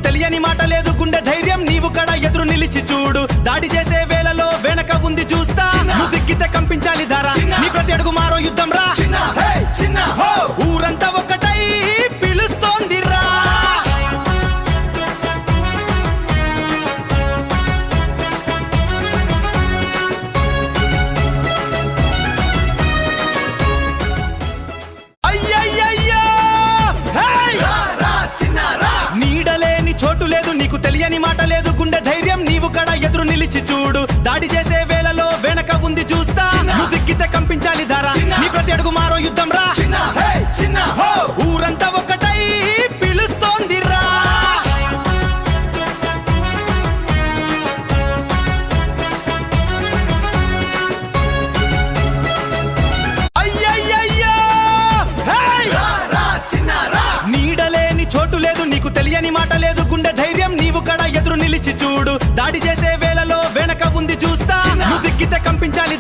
తెలియని మాట లేదు గుండె ధైర్యం నీవు కడ ఎదురు నిలిచి చూడు దాడి చేసే వేళలో వెనక ఉంది చూస్తా నువ్వు దిగ్గితే కంపించాలి ధార నీ ప్రతి అడుగు మారో యుద్ధం రా ఊరంతా ఒకటై పిలుస్తోందిరా నీడలేని చోటు లేదు నీకు తెలియని మాట లేదు గుండె ధైర్యం నీవు కడ ఎదురు నిలిచి చూడు దాడి చేసే వేళలో వెనక ఉంది చూస్తా నువ్వు దిగ్గితే కంపించాలి ధార నీ ప్రతి అడుగు మారో యుద్ధం రా ఊరంతా ఒకటై పిలుస్తోందిరా నీడలేని చోటు లేదు నీకు తెలియని మాట లేదు గుండె ధైర్యం నీవు కడ ఎదురు నిలిచి చూడు దాడి చేసే వేళలో వెనక ఉంది చూస్తా నువ్వు దిగ్గితే కంపించాలి